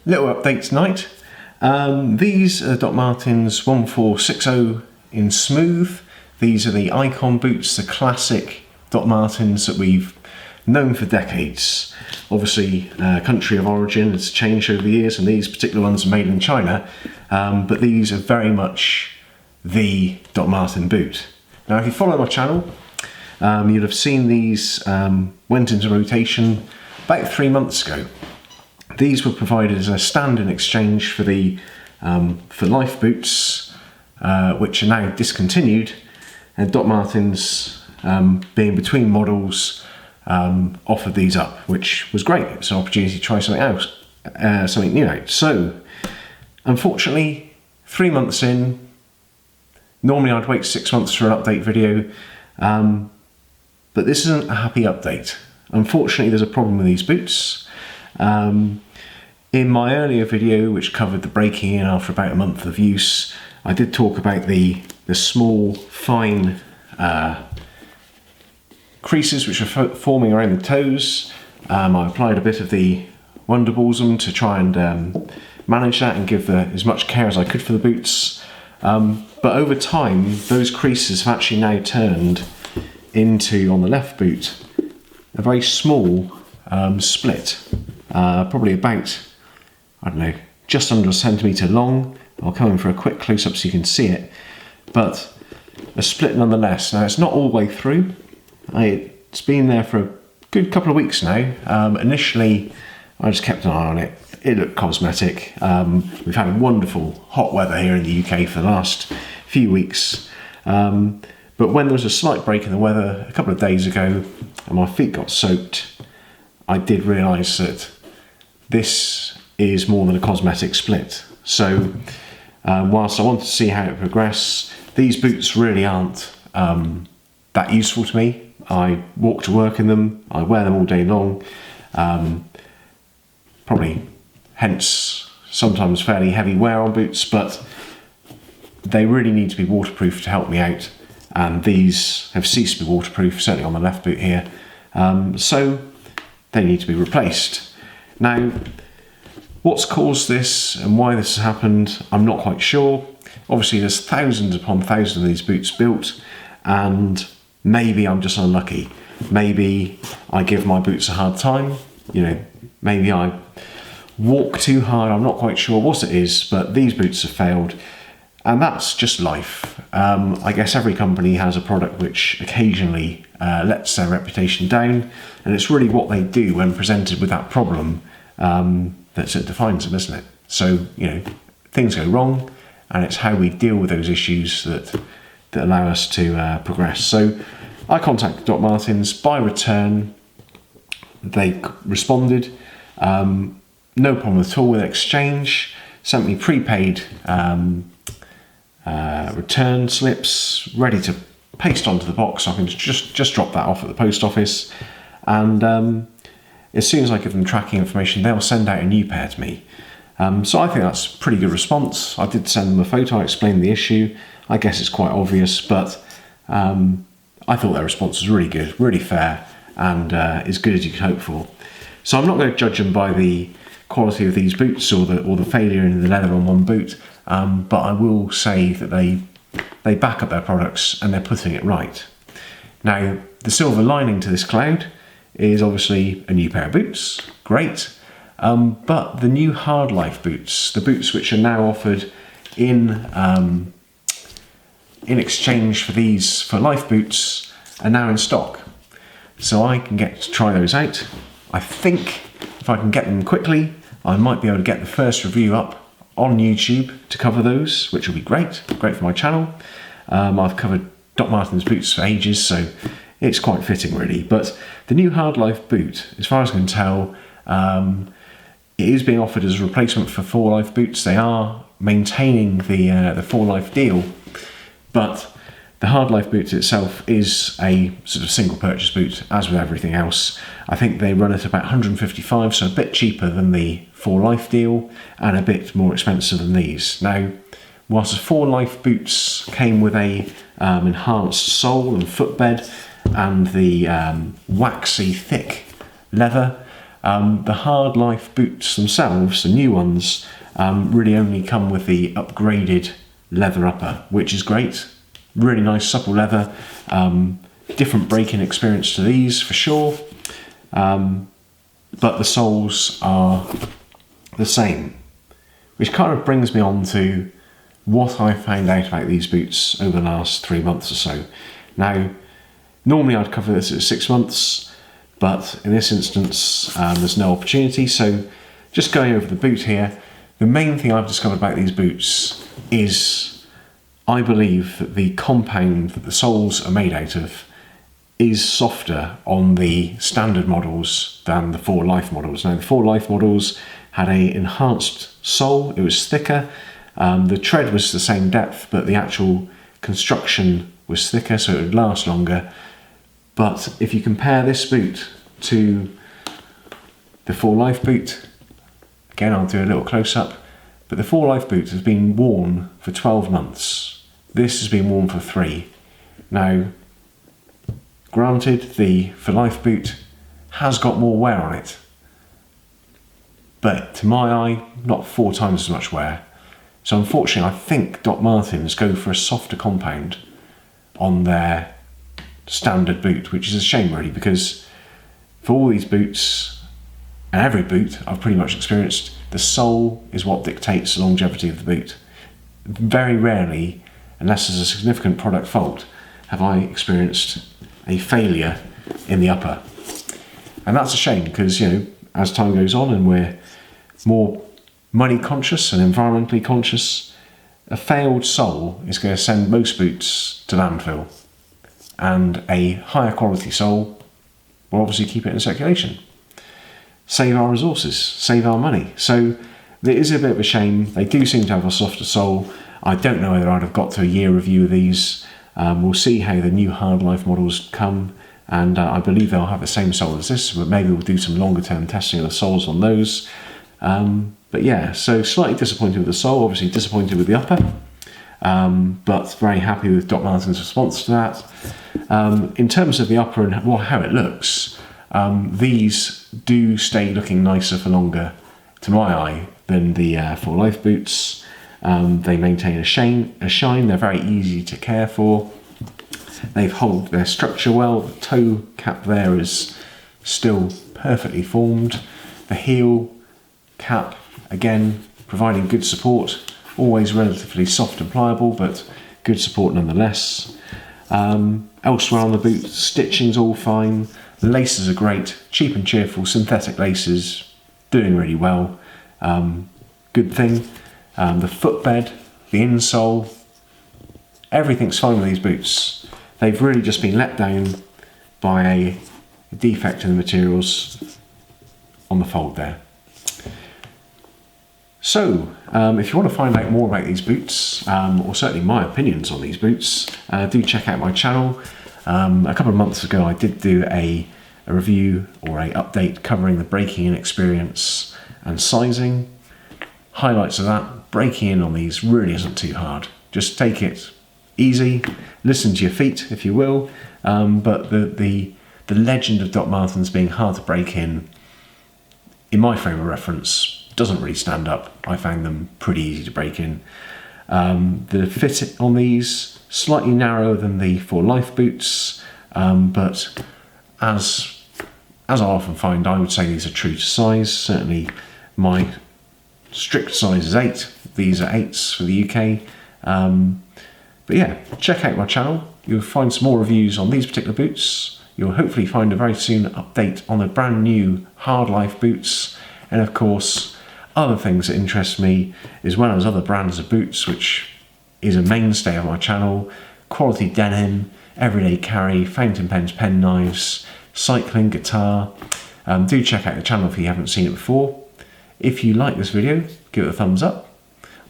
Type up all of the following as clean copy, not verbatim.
Little update tonight. These are Doc Martens 1460 in smooth. These are the icon boots, the classic Doc Martens that we've known for decades. Obviously, country of origin has changed over the years, and these particular ones are made in China, but these are very much the Doc Marten boot. Now, if you follow my channel, you'll have seen these went into rotation about 3 months ago. These were provided as a stand-in exchange for the for life boots, which are now discontinued, and Doc Martens, being between models, offered these up, which was great. It's an opportunity to try something out, something new out. So, unfortunately, 3 months in. Normally I'd wait 6 months for an update video, but this isn't a happy update. Unfortunately, there's a problem with these boots. In my earlier video, which covered the breaking in after about a month of use, I did talk about the small, fine creases which are forming around the toes. I applied a bit of the Wonder Balsam to try and manage that and give as much care as I could for the boots. But over time, those creases have actually now turned into, on the left boot, a very small split, probably about, I don't know, just under a centimetre long. I'll come in for a quick close-up so you can see it, but a split nonetheless. Now, it's not all the way through. It's been there for a good couple of weeks now. Initially, I just kept an eye on it. It looked cosmetic. We've had wonderful hot weather here in the UK for the last few weeks. But when there was a slight break in the weather a couple of days ago and my feet got soaked, I did realise that this is more than a cosmetic split. So whilst I wanted to see how it progressed, these boots really aren't that useful to me. I walk to work in them, I wear them all day long, probably hence sometimes fairly heavy wear on boots, but they really need to be waterproof to help me out, and these have ceased to be waterproof, certainly on the left boot here, so they need to be replaced. Now, what's caused this and why this has happened, I'm not quite sure. Obviously there's thousands upon thousands of these boots built, and maybe I'm just unlucky. Maybe I give my boots a hard time, you know, maybe I walk too hard, I'm not quite sure what it is, but these boots have failed, and that's just life. I guess every company has a product which occasionally lets their reputation down, and it's really what they do when presented with that problem that defines them, isn't it? So, you know, things go wrong, and it's how we deal with those issues that allow us to progress. So I contacted Doc Martens by return. They responded, no problem at all with exchange, sent me prepaid return slips ready to paste onto the box, so I can just drop that off at the post office, and as soon as I give them tracking information, they'll send out a new pair to me. So I think that's a pretty good response. I did send them a photo, I explained the issue. I guess it's quite obvious, but I thought their response was really good, really fair, and as good as you could hope for. So I'm not going to judge them by the quality of these boots or the failure in the leather on one boot, but I will say that they back up their products and they're putting it right. Now, the silver lining to this cloud is obviously a new pair of boots, great, but the new hard life boots, the boots which are now offered in exchange for these for life boots, are now in stock. So I can get to try those out. I think if I can get them quickly, I might be able to get the first review up on YouTube to cover those, which will be great for my channel. I've covered Doc Martens boots for ages, so it's quite fitting really. But the new hard life boot, as far as I can tell, it is being offered as a replacement for 4Life boots. They are maintaining the 4Life deal, but the hard life boot itself is a sort of single purchase boot, as with everything else. I think they run at about 155, so a bit cheaper than the 4Life deal and a bit more expensive than these. Now, whilst the 4Life boots came with a enhanced sole and footbed and the waxy thick leather, The Hard Life boots themselves, the new ones, really only come with the upgraded leather upper, which is great. Really nice supple leather, different braking experience to these for sure, but the soles are the same, which kind of brings me on to what I found out about these boots over the last 3 months or so. Now, normally I'd cover this at 6 months, but in this instance there's no opportunity, so just going over the boot here, the main thing I've discovered about these boots is I believe that the compound that the soles are made out of is softer on the standard models than the 4 Life models. Now, the 4 Life models had a enhanced sole, it was thicker, the tread was the same depth, but the actual construction was thicker, so it would last longer. But if you compare this boot to the 4 Life boot, again I'll do a little close-up, but the 4 Life boot has been worn for 12 months. This has been worn for 3. Now, granted, the 4 Life boot has got more wear on it, but to my eye, not 4 times as much wear. So unfortunately, I think Doc Martens go for a softer compound on their standard boot, which is a shame really, because for all these boots, and every boot I've pretty much experienced, the sole is what dictates the longevity of the boot. Very rarely, unless there's a significant product fault, have I experienced a failure in the upper. And that's a shame, because, you know, as time goes on and we're more money conscious and environmentally conscious, a failed sole is going to send most boots to landfill, and a higher quality sole will obviously keep it in circulation. Save our resources, save our money. So it is a bit of a shame. They do seem to have a softer sole. I don't know whether I'd have got to a year review of these. We'll see how the new Hard Life models come, and I believe they'll have the same sole as this, but maybe we'll do some longer term testing of the soles on those. But yeah, so slightly disappointed with the sole, obviously disappointed with the upper, but very happy with Doc Martens' response to that. In terms of the upper and how it looks, these do stay looking nicer for longer to my eye than the 4 Life boots. They maintain a shine, they're very easy to care for. They hold their structure well, the toe cap there is still perfectly formed. The heel cap, again, providing good support, always relatively soft and pliable, but good support nonetheless. Elsewhere on the boot, stitching's all fine, the laces are great, cheap and cheerful, synthetic laces, doing really well. Good thing. The footbed, the insole, everything's fine with these boots. They've really just been let down by a defect in the materials on the fold there. So, if you want to find out more about these boots, or certainly my opinions on these boots, do check out my channel. A couple of months ago I did do a review or a update covering the breaking in experience and sizing. Highlights of that, breaking in on these really isn't too hard. Just take it easy, listen to your feet if you will, but the legend of Doc Martens being hard to break in my frame of reference, doesn't really stand up. I found them pretty easy to break in. The fit on these, slightly narrower than the 4 Life boots, but as I often find, I would say these are true to size. Certainly my strict size is 8, these are 8s for the UK. But yeah, check out my channel, you'll find some more reviews on these particular boots. You'll hopefully find a very soon update on the brand new Hard Life boots, and of course other things that interest me, as well as other brands of boots, which is a mainstay of my channel. Quality denim, everyday carry, fountain pens, pen knives, cycling, guitar. Do check out the channel if you haven't seen it before. If you like this video, give it a thumbs up.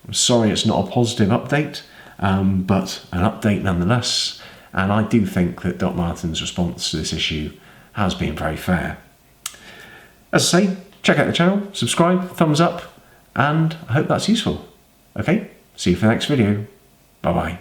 I'm sorry it's not a positive update, but an update nonetheless, and I do think that Doc Martens' response to this issue has been very fair. As I say, check out the channel, subscribe, thumbs up, and I hope that's useful. Okay, see you for the next video. Bye bye.